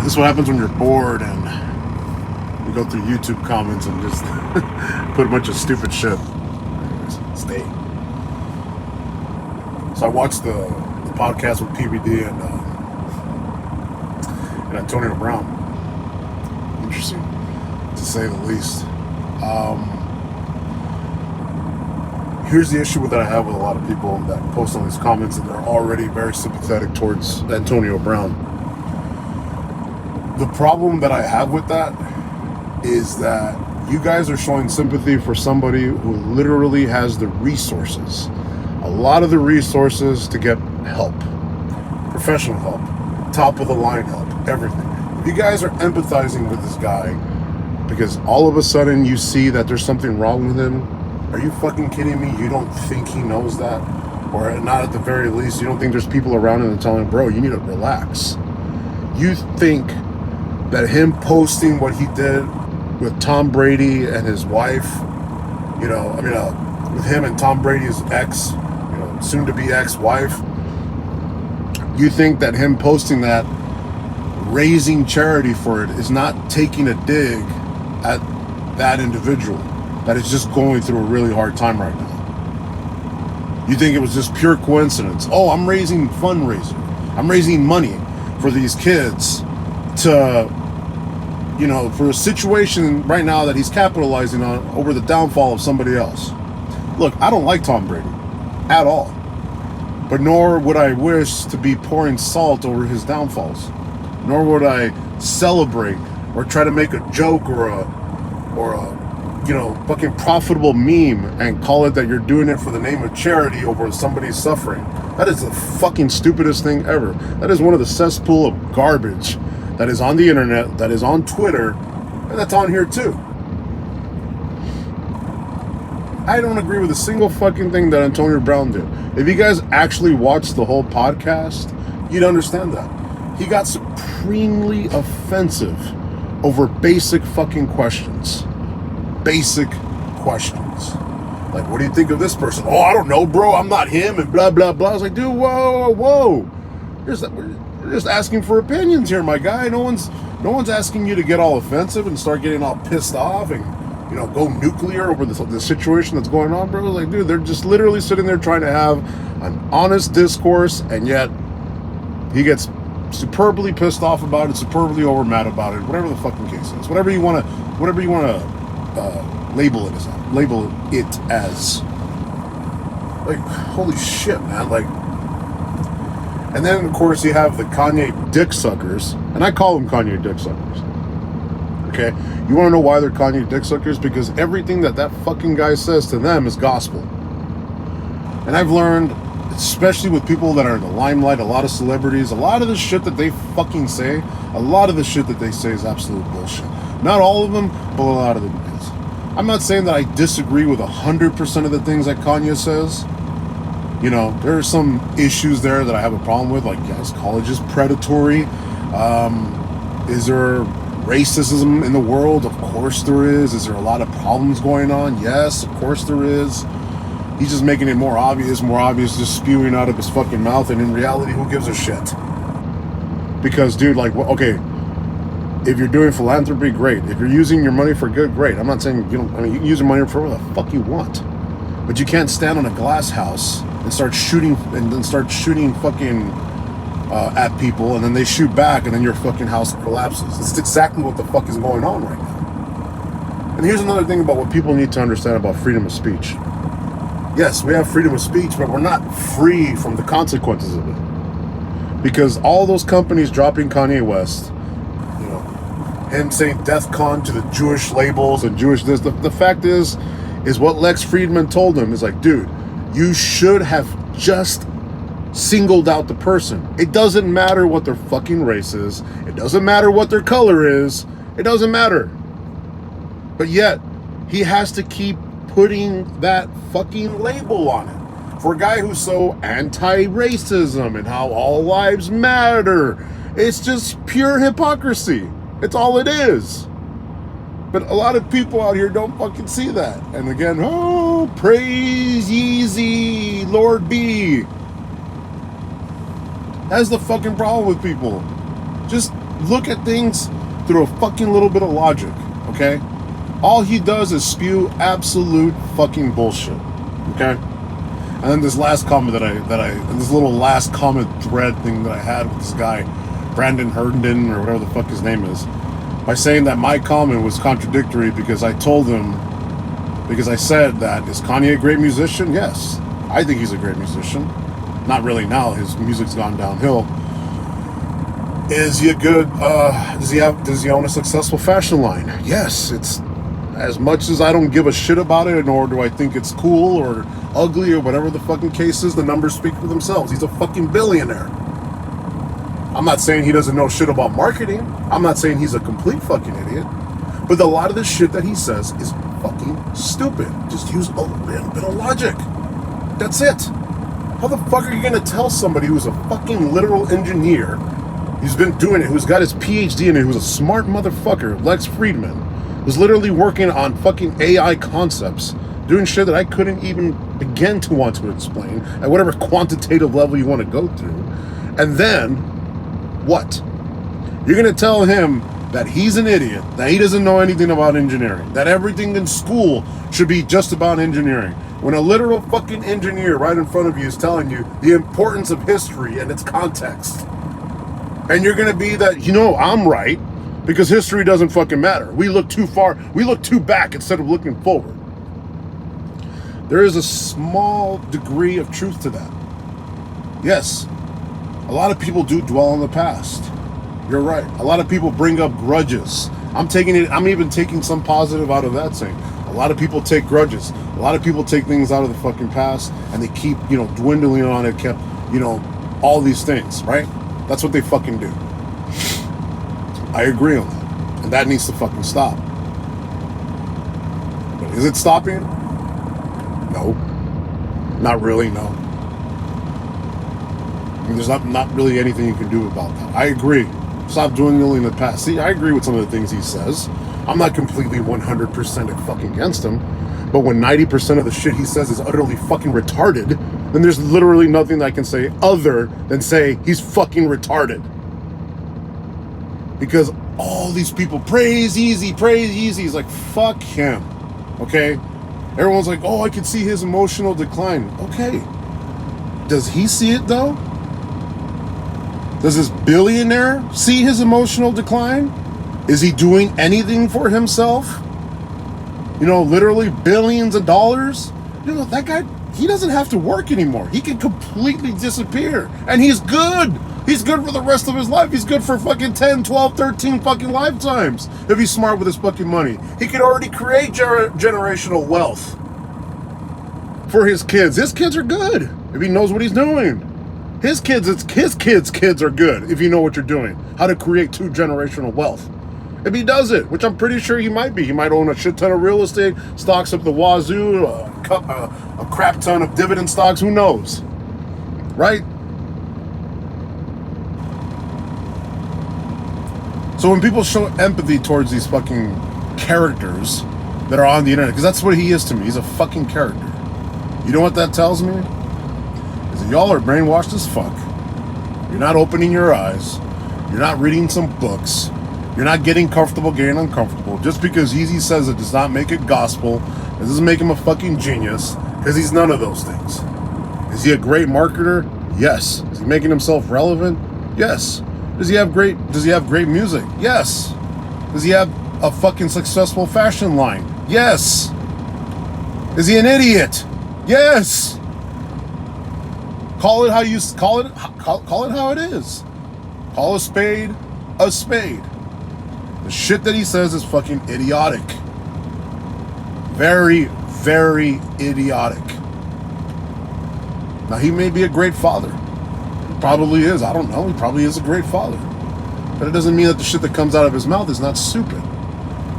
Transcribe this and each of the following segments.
This is what happens when you're bored and you go through YouTube comments and just put a bunch of stupid shit. Anyways, stay. So I watched the podcast with PBD and Antonio Brown. Interesting, to say the least. Here's the issue that I have with a lot of people that post on these comments, and they're already very sympathetic towards Antonio Brown. The problem that I have with that is that you guys are showing sympathy for somebody who literally has the resources, a lot of the resources to get help, professional help, top of the line help, everything. If you guys are empathizing with this guy because all of a sudden you see that there's something wrong with him, are you fucking kidding me? You don't think he knows that? Or not at the very least, you don't think there's people around him that tell him, bro, you need to relax. You think that him posting what he did with Tom Brady and his wife, with him and Tom Brady's ex, soon to be ex-wife, you think that him posting that, raising charity for it, is not taking a dig at that individual that is just going through a really hard time right now? You think it was just pure coincidence? Oh, I'm raising fundraiser. I'm raising money for these kids to, for a situation right now that he's capitalizing on over the downfall of somebody else. Look, I don't like Tom Brady at all, but nor would I wish to be pouring salt over his downfalls, nor would I celebrate or try to make a joke or a fucking profitable meme and call it that you're doing it for the name of charity over somebody's suffering. That is the fucking stupidest thing ever. That is one of the cesspool of garbage that is on the internet, that is on Twitter, and that's on here too. I don't agree with a single fucking thing that Antonio Brown did. If you guys actually watched the whole podcast, you'd understand that. He got supremely offensive over basic fucking questions. Basic questions. Like, what do you think of this person? Oh, I don't know, bro. I'm not him, and blah, blah, blah. I was like, dude, whoa. We're just asking for opinions here, my guy. No one's asking you to get all offensive and start getting all pissed off and, go nuclear over the situation that's going on, bro. Like, dude, they're just literally sitting there trying to have an honest discourse, and yet he gets superbly pissed off about it, superbly over mad about it, whatever the fucking case is. Whatever you want to label it as. Like, holy shit, man. Like, and then of course you have the Kanye dick suckers, and I call them Kanye dick suckers. Okay, you want to know why they're Kanye dick suckers? Because everything that fucking guy says to them is gospel. And I've learned, especially with people that are in the limelight, a lot of celebrities, a lot of the shit that they fucking say, a lot of the shit that they say is absolute bullshit. Not all of them, but a lot of them is. I'm not saying that I disagree with 100% of the things that Kanye says. There are some issues there that I have a problem with, like, yes, college is predatory. Is there racism in the world? Of course there is. Is there a lot of problems going on? Yes, of course there is. He's just making it more obvious, just spewing out of his fucking mouth, and in reality, who gives a shit? Because, dude, like, okay, if you're doing philanthropy, great. If you're using your money for good, great. I'm not saying you can use your money for whatever the fuck you want. But you can't stand on a glass house and start shooting fucking at people, and then they shoot back, and then your fucking house collapses. That's exactly what the fuck is going on right now. And here's another thing about what people need to understand about freedom of speech. Yes, we have freedom of speech, but we're not free from the consequences of it. Because all those companies dropping Kanye West, him saying DEFCON to the Jewish labels and Jewish this, the fact is what Lex Friedman told him is like, dude, you should have just singled out the person. It doesn't matter what their fucking race is. It doesn't matter what their color is. It doesn't matter. But yet, he has to keep putting that fucking label on it. For a guy who's so anti-racism and how all lives matter. It's just pure hypocrisy. It's all it is. But a lot of people out here don't fucking see that. And again, oh, praise Yeezy, Lord B. That's the fucking problem with people. Just look at things through a fucking little bit of logic, okay? All he does is spew absolute fucking bullshit, okay? And then this last comment this little last comment thread thing that I had with this guy, Brandon Herndon, or whatever the fuck his name is, by saying that my comment was contradictory because I said that, is Kanye a great musician? Yes. I think he's a great musician. Not really now, his music's gone downhill. Is he a good, does he own a successful fashion line? Yes. It's, as much as I don't give a shit about it, nor do I think it's cool or ugly or whatever the fucking case is, the numbers speak for themselves. He's a fucking billionaire. I'm not saying he doesn't know shit about marketing. I'm not saying he's a complete fucking idiot. But a lot of the shit that he says is fucking stupid. Just use a little bit of logic. That's it. How the fuck are you gonna tell somebody who's a fucking literal engineer, who's been doing it, who's got his PhD in it, who's a smart motherfucker, Lex Friedman, who's literally working on fucking AI concepts, doing shit that I couldn't even begin to want to explain at whatever quantitative level you want to go through. And then, what? You're gonna tell him that he's an idiot, that he doesn't know anything about engineering, that everything in school should be just about engineering, when a literal fucking engineer right in front of you is telling you the importance of history and its context. And you're gonna be that, I'm right, because history doesn't fucking matter. We look too far, we look too back instead of looking forward. There is a small degree of truth to that. Yes, a lot of people do dwell on the past. You're right. A lot of people bring up grudges. I'm even taking some positive out of that saying. A lot of people take grudges. A lot of people take things out of the fucking past and they keep, dwindling on it, all these things, right? That's what they fucking do. I agree on that. And that needs to fucking stop. But is it stopping? No. Not really, no. I mean, there's not really anything you can do about that. I agree. Stop dwindling in the past. See, I agree with some of the things he says. I'm not completely 100% fucking against him. But when 90% of the shit he says is utterly fucking retarded, then there's literally nothing that I can say other than say he's fucking retarded. Because all these people praise easy. He's like, fuck him. Okay? Everyone's like, oh, I can see his emotional decline. Okay. Does he see it though? Does this billionaire see his emotional decline? Is he doing anything for himself? Literally billions of dollars? That guy, he doesn't have to work anymore. He can completely disappear. And he's good. He's good for the rest of his life. He's good for fucking 10, 12, 13 fucking lifetimes. If he's smart with his fucking money. He could already create generational wealth for his kids. His kids are good if he knows what he's doing. His kids are good if you know what you're doing. How to create 2 generational wealth. If he does it, which I'm pretty sure he might be. He might own a shit ton of real estate, stocks up the wazoo, a crap ton of dividend stocks, who knows? Right? So when people show empathy towards these fucking characters that are on the internet, because that's what he is to me, he's a fucking character. You know what that tells me? Is that y'all are brainwashed as fuck. You're not opening your eyes. You're not reading some books. You're not getting comfortable, getting uncomfortable. Just because Yeezy says it does not make it gospel. It doesn't make him a fucking genius. Because he's none of those things. Is he a great marketer? Yes. Is he making himself relevant? Yes. Does he have great music? Yes. Does he have a fucking successful fashion line? Yes. Is he an idiot? Yes. Call it how you call it. Call it how it is. Call a spade a spade. The shit that he says is fucking idiotic. Very, very idiotic. Now, he may be a great father. He probably is. I don't know. He probably is a great father. But it doesn't mean that the shit that comes out of his mouth is not stupid.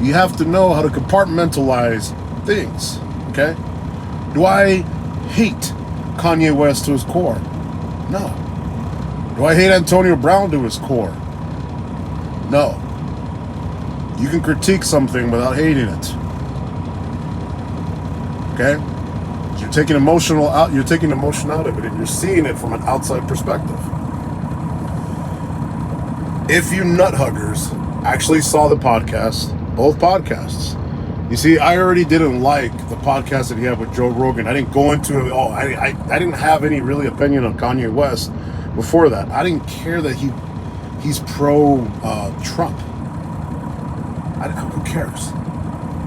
You have to know how to compartmentalize things. Okay? Do I hate Kanye West to his core? No. Do I hate Antonio Brown to his core? No. You can critique something without hating it. Okay? You're taking emotion out of it and you're seeing it from an outside perspective. if you nut huggers actually saw the podcast, both podcasts, you see, I already didn't like the podcast that he had with Joe Rogan. I didn't go into it. Oh, I didn't have any really opinion on Kanye West before that. I didn't care that he's pro Trump. Who cares?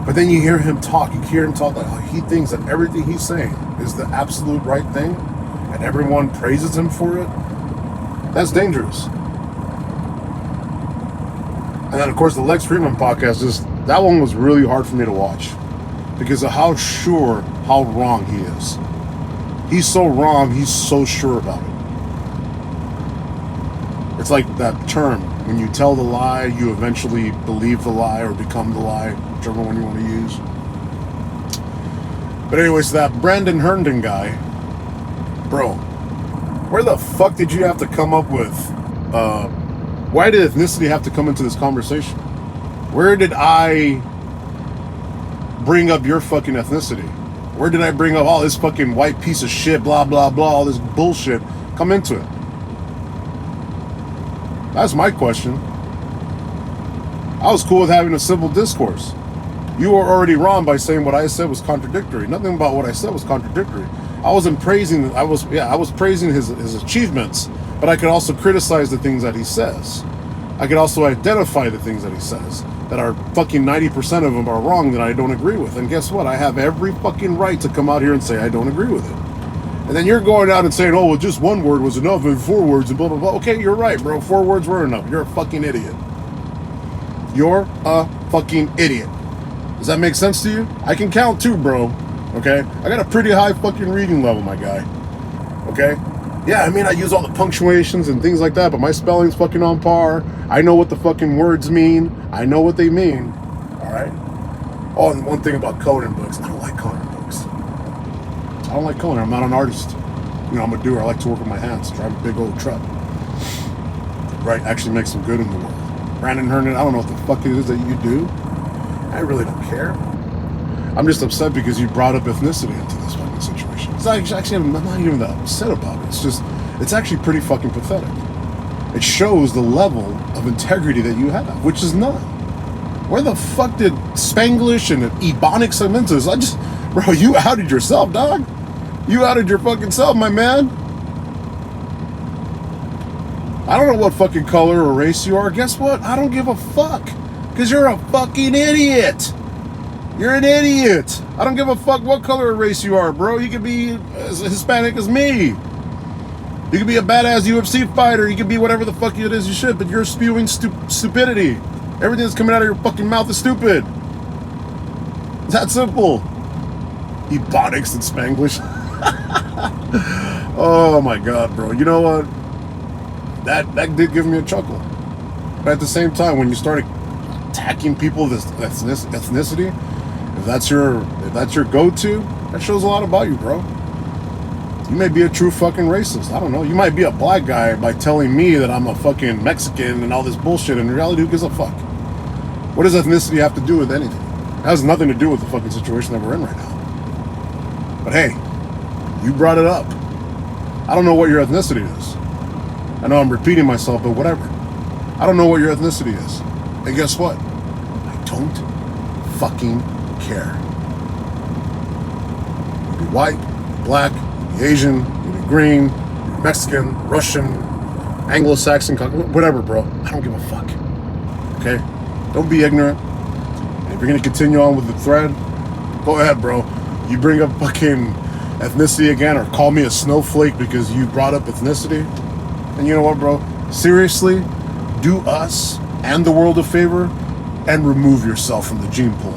But then you hear him talk. You hear him talk like he thinks that everything he's saying is the absolute right thing, and everyone praises him for it. That's dangerous. And then, of course, the Lex Fridman podcast, that one was really hard for me to watch because of how wrong he is. He's so wrong, he's so sure about it. It's like that term, when you tell the lie, you eventually believe the lie or become the lie, whichever one you want to use. But anyways, that Brandon Herndon guy, bro, where the fuck did you have to come up with, why did ethnicity have to come into this conversation? Where did I bring up your fucking ethnicity? Where did I bring up all this fucking white piece of shit, blah, blah, blah, all this bullshit come into it? That's my question. I was cool with having a simple discourse. You were already wrong by saying what I said was contradictory. Nothing about what I said was contradictory. I was praising his achievements, but I could also criticize the things that he says. I could also identify the things that he says that are fucking 90% of them are wrong that I don't agree with. And guess what? I have every fucking right to come out here and say I don't agree with it. And then you're going out and saying, oh, well, just one word was enough and 4 words and blah, blah, blah. Okay, you're right, bro. 4 words were enough. You're a fucking idiot. You're a fucking idiot. Does that make sense to you? I can count too, bro. Okay? I got a pretty high fucking reading level, my guy. Okay? Yeah, I mean, I use all the punctuations and things like that, but my spelling's fucking on par. I know what the fucking words mean. I know what they mean. All right? Oh, and one thing about coloring books. I don't like coloring books. I don't like coloring. I'm not an artist. You know, I'm a doer. I like to work with my hands. Drive a big old truck. Right? Actually make some good in the world. Brandon Herndon, I don't know what the fuck it is that you do. I really don't care. I'm just upset because you brought up ethnicity into this fucking situation. It's actually, I'm not even that upset about it. It's actually pretty fucking pathetic. It shows the level of integrity that you have, which is none. Where the fuck did Spanglish and Ebonics come into this? Bro, you outed yourself, dog. You outed your fucking self, my man. I don't know what fucking color or race you are. Guess what? I don't give a fuck. Because you're a fucking idiot. You're an idiot. I don't give a fuck what color or race you are, bro. You could be as Hispanic as me. You could be a badass UFC fighter. You could be whatever the fuck it is you should, but you're spewing stupidity. Everything that's coming out of your fucking mouth is stupid. It's that simple. Ebonics and Spanglish. Oh my god, bro. You know what? That did give me a chuckle. But at the same time, when you started attacking people with ethnicity, if that's your go-to, that shows a lot about you, bro. You may be a true fucking racist. I don't know. You might be a black guy by telling me that I'm a fucking Mexican and all this bullshit. In reality, who gives a fuck? What does ethnicity have to do with anything? It has nothing to do with the fucking situation that we're in right now. But hey, you brought it up. I don't know what your ethnicity is. I know I'm repeating myself, but whatever. I don't know what your ethnicity is. And guess what? I don't fucking care. You be white, you be black, you be Asian, you be green, you be Mexican, Russian, Anglo-Saxon, whatever, bro. I don't give a fuck. Okay? Don't be ignorant. And if you're gonna continue on with the thread, go ahead, bro. You bring up fucking ethnicity again or call me a snowflake because you brought up ethnicity. And you know what, bro? Seriously, do us and the world a favor and remove yourself from the gene pool.